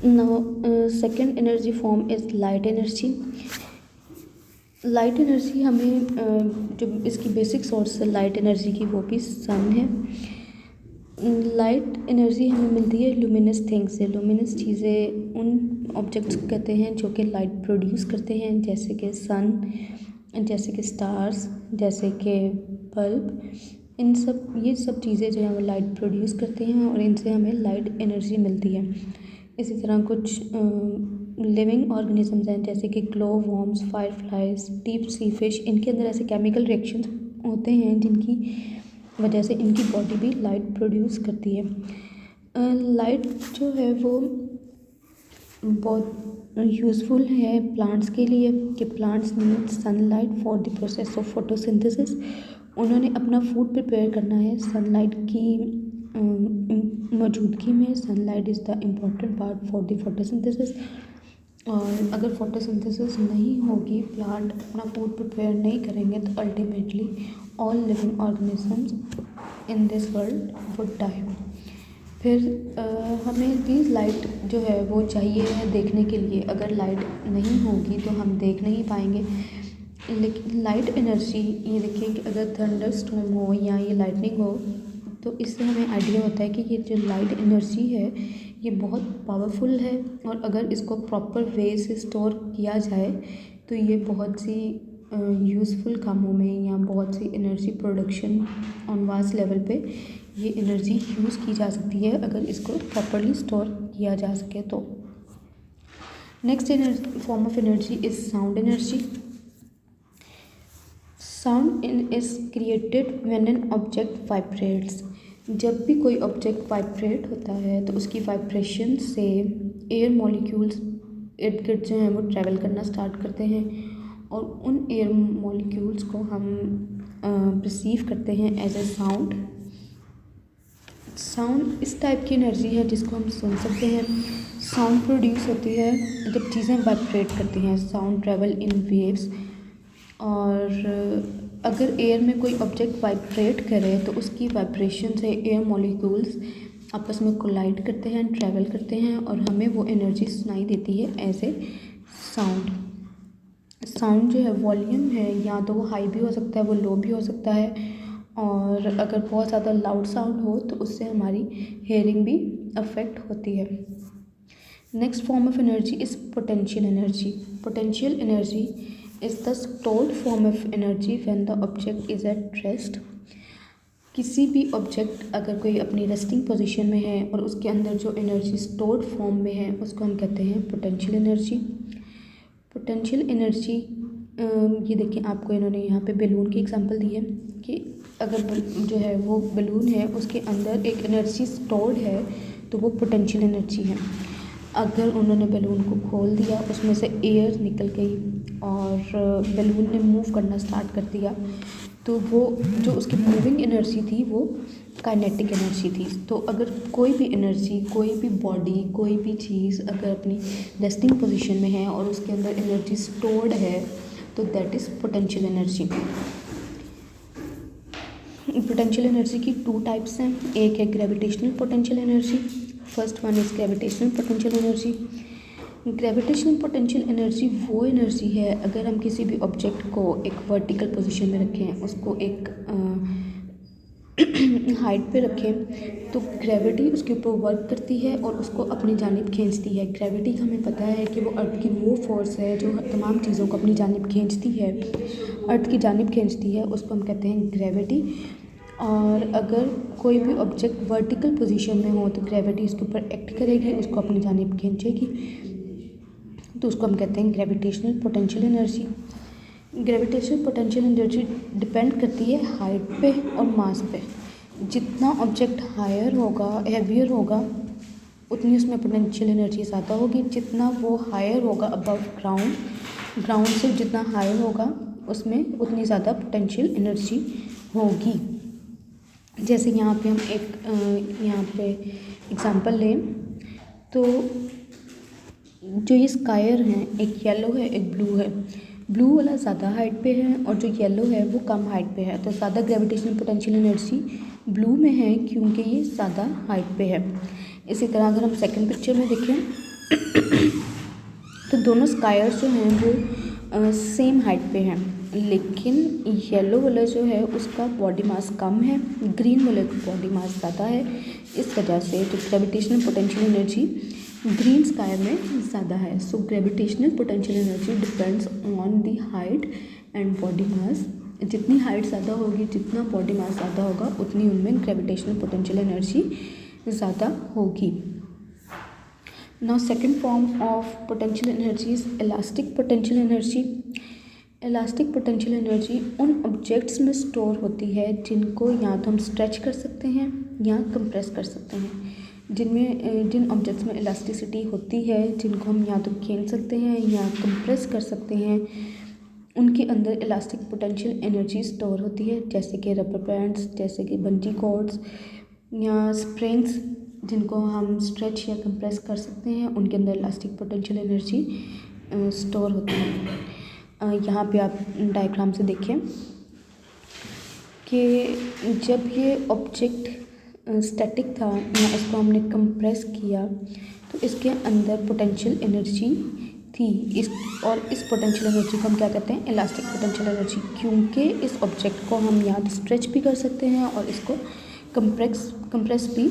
Now second energy form is light energy. Light energy हमें जो इसकी बेसिक सोर्स है लाइट एनर्जी की वो भी सन है। लाइट एनर्जी हमें मिलती है लुमिनस थिंग्स से। लुमिनस चीज़ें उन ऑब्जेक्ट्स को कहते हैं जो कि लाइट प्रोड्यूस करते हैं, जैसे कि सन, जैसे कि स्टार्स, जैसे कि बल्ब। ये सब चीज़ें जो हैं वो लाइट प्रोड्यूस करते हैं और इनसे हमें लाइट एनर्जी मिलती है। इसी तरह कुछ लिविंग ऑर्गेनिजम्स हैं जैसे कि glow worms, fireflies, deep sea fish. इनके अंदर ऐसे केमिकल रिएक्शंस होते हैं जिनकी वजह से इनकी बॉडी भी लाइट प्रोड्यूस करती है। लाइट जो है वो बहुत यूज़फुल है प्लांट्स के लिए कि plants need sunlight for the process of photosynthesis. उन्होंने अपना फूड प्रिपेयर करना है सनलाइट की मौजूदगी में। Sunlight is the important part for the photosynthesis. और अगर फोटोसिंथेसिस नहीं होगी, प्लांट अपना फूड प्रिपेयर नहीं करेंगे, तो ultimately all living organisms in this world would die. फिर हमें भी लाइट जो है वो चाहिए है देखने के लिए। अगर लाइट नहीं होगी तो हम देख नहीं पाएंगे। लेकिन लाइट एनर्जी, ये देखिए कि अगर थंडर स्टॉर्म हो या ये लाइटनिंग हो तो इससे हमें आइडिया होता है कि ये जो लाइट एनर्जी है ये बहुत पावरफुल है, और अगर इसको प्रॉपर वे से स्टोर किया जाए तो ये बहुत सी यूज़फुल कामों में या बहुत सी energy production on vast level पे ये एनर्जी यूज़ की जा सकती है अगर इसको प्रॉपरली स्टोर किया जा सके तो। Next form of energy is sound energy. Sound is created when an object vibrates. जब भी कोई ऑब्जेक्ट वाइब्रेट होता है तो उसकी वाइब्रेशन से एयर मॉलिक्यूल्स इर्द गिर्द जो हैं वो ट्रैवल करना स्टार्ट करते हैं, और उन एयर मॉलिक्यूल्स को हम रिसीव करते हैं एज ए साउंड। साउंड इस टाइप की एनर्जी है जिसको हम सुन सकते हैं। साउंड प्रोड्यूस होती है जब चीज़ें वाइब्रेट करती हैं। Sound travel in waves. और अगर एयर में कोई ऑब्जेक्ट वाइब्रेट करे तो उसकी वाइब्रेशन से एयर मॉलिक्यूल्स आपस में कोलाइड करते हैं, ट्रैवल करते हैं, और हमें वो एनर्जी सुनाई देती है एज ए साउंड। साउंड जो है वॉल्यूम है, या तो वो हाई भी हो सकता है, वो लो भी हो सकता है, और अगर बहुत ज़्यादा लाउड साउंड हो तो उससे हमारी हेयरिंग भी अफेक्ट होती है। Next form of energy is potential energy. Potential energy is the stored form of energy when the object is at rest. किसी भी ऑब्जेक्ट अगर कोई अपनी रेस्टिंग पोजीशन में है और उसके अंदर जो एनर्जी स्टोर्ड फॉर्म में है उसको हम कहते हैं पोटेंशियल एनर्जी। पोटेंशियल एनर्जी ये देखिए, आपको इन्होंने यहाँ पे बैलून की एग्जांपल दी है कि अगर जो है वो बैलून है उसके अंदर एक एनर्जी स्टोर्ड है तो वो पोटेंशियल एनर्जी है। अगर उन्होंने बैलून को खोल दिया, उसमें से एयर निकल गई और बैलून ने मूव करना स्टार्ट कर दिया, तो वो जो उसकी मूविंग एनर्जी थी वो काइनेटिक एनर्जी थी। तो अगर कोई भी एनर्जी, कोई भी बॉडी, कोई भी चीज़ अगर अपनी रेस्टिंग पोजीशन में है और उसके अंदर एनर्जी स्टोर्ड है तो that is potential energy. Potential energy की 2 टाइप्स हैं। एक है gravitational potential energy. First one is gravitational potential energy. Gravitational potential energy वो एनर्जी है अगर हम किसी भी ऑब्जेक्ट को एक वर्टिकल पोजीशन में रखें, उसको एक हाइट पे रखें, तो ग्रेविटी उसके ऊपर वर्क करती है और उसको अपनी जानिब खींचती है। ग्रेविटी का हमें पता है कि वो अर्थ की वो फोर्स है जो तमाम चीज़ों को अपनी जानिब खींचती है, अर्थ की जानिब खींचती है, उसको हम कहते हैं ग्रेविटी। और अगर कोई भी ऑब्जेक्ट वर्टिकल पोजीशन में हो तो ग्रेविटी उसके ऊपर एक्ट करेगी, उसको अपनी जानिब खींचेगी, तो उसको हम कहते हैं gravitational potential energy. Gravitational potential energy depend करती है हाइट पे और मास पे। जितना ऑब्जेक्ट हायर होगा, हैवियर होगा, उतनी उसमें पोटेंशियल एनर्जी ज़्यादा होगी। जितना वो हायर होगा अबव ग्राउंड, ग्राउंड से जितना हायर होगा उसमें उतनी ज़्यादा पोटेंशियल एनर्जी होगी। जैसे यहाँ पे हम एक यहाँ पे एग्जांपल लें तो जो ये स्कायर हैं, एक येलो है एक ब्लू है। ब्लू वाला ज़्यादा हाइट पे है और जो येलो है वो कम हाइट पे है, तो ज़्यादा ग्रेविटेशनल पोटेंशियल एनर्जी ब्लू में है क्योंकि ये ज़्यादा हाइट पे है। इसी तरह अगर हम सेकंड पिक्चर में देखें तो दोनों स्कायर्स जो हैं वो सेम हाइट पे हैं, लेकिन येलो वाला जो है उसका बॉडी मास कम है, ग्रीन वाले का बॉडी मास ज़्यादा है। इस वजह से जो gravitational potential energy green sky में ज़्यादा है। So gravitational potential energy depends on the height and body mass. जितनी हाइट ज़्यादा होगी, जितना बॉडी मास ज़्यादा होगा, उतनी उनमें ग्रेविटेशनल पोटेंशियल एनर्जी ज़्यादा होगी। Now second form of potential energy is elastic potential energy. Elastic potential energy उन ऑब्जेक्ट्स में स्टोर होती है जिनको या तो हम स्ट्रेच कर सकते हैं या कंप्रेस कर सकते हैं। जिन ऑब्जेक्ट्स में इलास्टिसिटी होती है, जिनको हम या तो खींच सकते हैं या कंप्रेस कर सकते हैं, उनके अंदर इलास्टिक पोटेंशियल एनर्जी स्टोर होती है, जैसे कि रबर बैंड्स, जैसे कि बंजी कॉर्ड्स या स्प्रिंग्स, जिनको हम स्ट्रेच या कंप्रेस कर सकते हैं, उनके अंदर इलास्टिक पोटेंशियल एनर्जी स्टोर होती है। यहाँ पे आप डायग्राम से देखें कि जब ये ऑब्जेक्ट स्टैटिक था या इसको हमने कंप्रेस किया तो इसके अंदर पोटेंशियल एनर्जी थी। इस पोटेंशियल एनर्जी को हम क्या कहते हैं? इलास्टिक पोटेंशियल एनर्जी, क्योंकि इस ऑब्जेक्ट को हम या स्ट्रेच भी कर सकते हैं और इसको कंप्रेस भी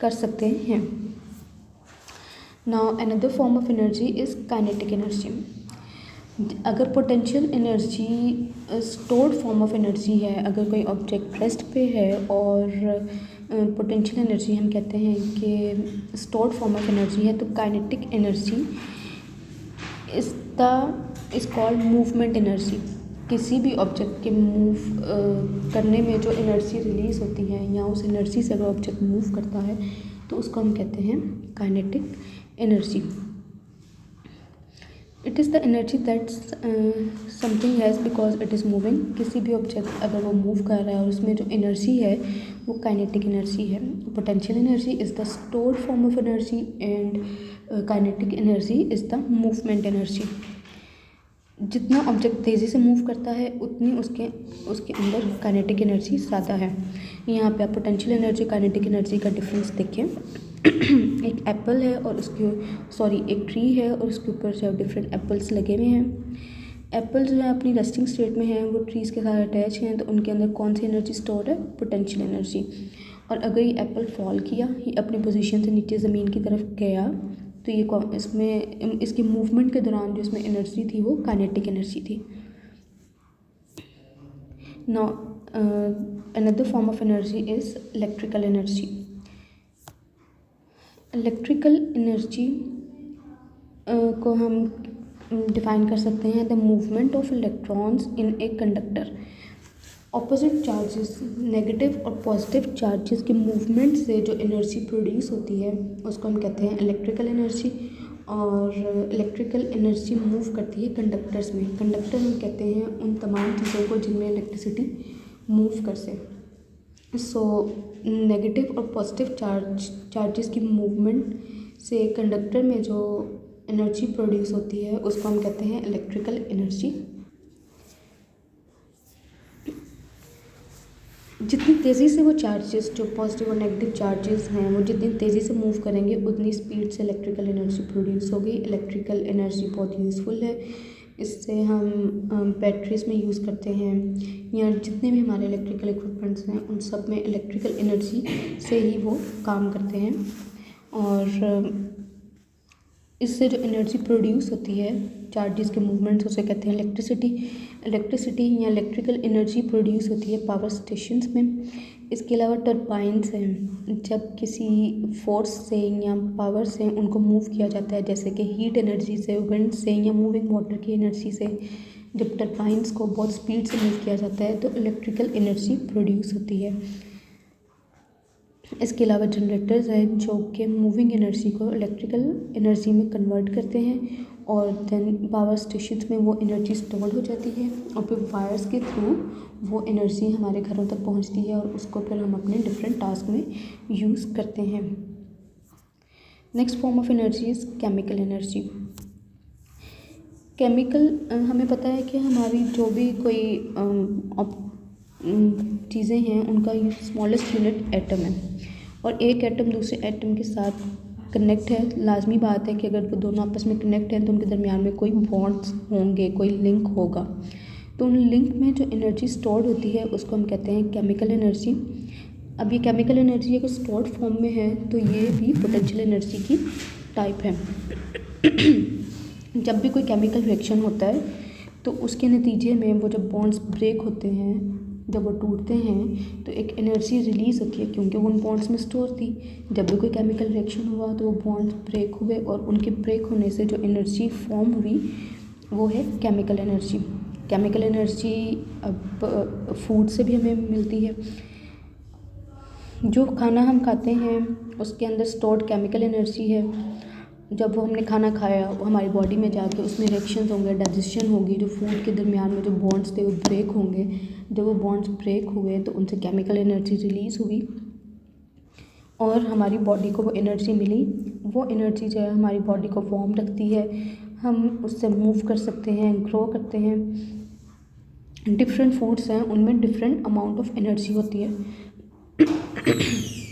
कर सकते हैं। Now another form of energy is kinetic energy. अगर potential energy stored form of energy है, अगर कोई ऑब्जेक्ट रेस्ट पे है और पोटेंशियल एनर्जी हम कहते हैं कि स्टोर्ड फॉर्म ऑफ एनर्जी है, तो kinetic energy is called movement energy. किसी भी ऑब्जेक्ट के मूव करने में जो एनर्जी रिलीज़ होती है या उस एनर्जी से अगर ऑब्जेक्ट मूव करता है तो उसको हम कहते हैं kinetic energy. It is the energy that something has because it is moving. किसी भी ऑब्जेक्ट अगर वो मूव कर रहा है और उसमें जो एनर्जी है वो काइनेटिक एनर्जी है। Potential energy is the stored form of energy and kinetic energy is the movement energy. जितना ऑब्जेक्ट तेज़ी से मूव करता है उतनी उसके अंदर काइनेटिक एनर्जी ज़्यादा है। यहाँ पे आप पोटेंशियल एनर्जी काइनेटिक एनर्जी का डिफरेंस देखें। एक एप्पल है और एक ट्री है और उसके ऊपर जो डिफरेंट एप्पल्स लगे हुए हैं। एप्पल जो है अपनी रेस्टिंग स्टेट में है, वो ट्रीज़ के साथ अटैच हैं, तो उनके अंदर कौन सी एनर्जी स्टोर है? Potential energy. और अगर ये एप्पल फॉल किया, ये अपनी पोजीशन से नीचे ज़मीन की तरफ गया, तो ये इसके मूवमेंट के दौरान जो इसमें एनर्जी थी वो काइनेटिक एनर्जी थी। Now another form of energy is electrical energy. Electrical energy को हम डिफ़ाइन कर सकते हैं the movement of electrons in a conductor. Opposite charges, negative और पॉजिटिव चार्जेस के मूवमेंट से जो एनर्जी प्रोड्यूस होती है उसको हम कहते हैं इलेक्ट्रिकल एनर्जी। और इलेक्ट्रिकल एनर्जी मूव करती है कंडक्टर्स में। कंडक्टर हम कहते हैं उन तमाम चीज़ों को जिनमें इलेक्ट्रिसिटी मूव कर से। सो नेगेटिव और पॉजिटिव चार्जेस की मूवमेंट से कंडक्टर में जो एनर्जी प्रोड्यूस होती है उसको हम कहते हैं इलेक्ट्रिकल एनर्जी। जितनी तेज़ी से वो चार्जेस, जो पॉजिटिव और नेगेटिव चार्जेस हैं, वो जितनी तेज़ी से मूव करेंगे उतनी स्पीड से इलेक्ट्रिकल एनर्जी प्रोड्यूस होगी। इलेक्ट्रिकल एनर्जी बहुत यूज़फुल है, इससे हम बैटरीज़ में यूज़ करते हैं या जितने भी हमारे इलेक्ट्रिकल इक्विपमेंट्स हैं उन सब में इलेक्ट्रिकल एनर्जी से ही वो काम करते हैं। और इससे जो एनर्जी प्रोड्यूस होती है चार्जेस के मूवमेंट्स, उसे कहते हैं इलेक्ट्रिसिटी या इलेक्ट्रिकल एनर्जी प्रोड्यूस होती है पावर स्टेशंस में। इसके अलावा टरबाइंस हैं, जब किसी फोर्स से या पावर से उनको मूव किया जाता है, जैसे कि हीट एनर्जी से, विंड से या मूविंग वाटर की एनर्जी से, जब टरबाइंस को बहुत स्पीड से मूव किया जाता है तो इलेक्ट्रिकल एनर्जी प्रोड्यूस होती है। इसके अलावा जनरेटर्स हैं जो कि मूविंग एनर्जी को इलेक्ट्रिकल एनर्जी में कन्वर्ट करते हैं और देन पावर स्टेशंस में वो एनर्जी स्टोर हो जाती है और फिर वायर्स के थ्रू वो एनर्जी हमारे घरों तक पहुंचती है और उसको फिर हम अपने डिफरेंट टास्क में यूज़ करते हैं। Next form of energy is chemical energy. Chemical, हमें पता है कि हमारी जो भी कोई चीज़ें हैं उनका स्मॉलेस्ट यूनिट एटम है और एक एटम दूसरे एटम के साथ कनेक्ट है। लाजमी बात है कि अगर वो दोनों आपस में कनेक्ट हैं तो उनके दरमियान में कोई बॉन्ड्स होंगे, कोई लिंक होगा। तो उन लिंक में जो एनर्जी स्टोर्ड होती है उसको हम कहते हैं केमिकल एनर्जी। अब ये केमिकल एनर्जी अगर स्टोर्ड फॉर्म में है तो ये भी पोटेंशियल एनर्जी की टाइप है। जब भी कोई केमिकल रिएक्शन होता है तो उसके नतीजे में वो जब बॉन्ड्स ब्रेक होते हैं, जब वो टूटते हैं तो एक एनर्जी रिलीज़ होती है क्योंकि वो उन बॉन्ड्स में स्टोर थी। जब भी कोई केमिकल रिएक्शन हुआ तो वो बॉन्ड्स ब्रेक हुए और उनके ब्रेक होने से जो एनर्जी फॉर्म हुई वो है केमिकल एनर्जी। केमिकल एनर्जी अब फूड से भी हमें मिलती है। जो खाना हम खाते हैं उसके अंदर स्टोर्ड केमिकल एनर्जी है। जब वो हमने खाना खाया वो हमारी बॉडी में जाके उसमें रिएक्शंस होंगे, डाइजेशन होगी, जो फूड के दरमियान में जो बॉन्ड्स थे वो ब्रेक होंगे। जब वो बॉन्ड्स ब्रेक हुए तो उनसे केमिकल एनर्जी रिलीज़ हुई और हमारी बॉडी को वो एनर्जी मिली। वो एनर्जी जो है हमारी बॉडी को वार्म रखती है, हम उससे मूव कर सकते हैं, ग्रो करते हैं। डिफरेंट फूड्स हैं उनमें डिफरेंट अमाउंट ऑफ एनर्जी होती है।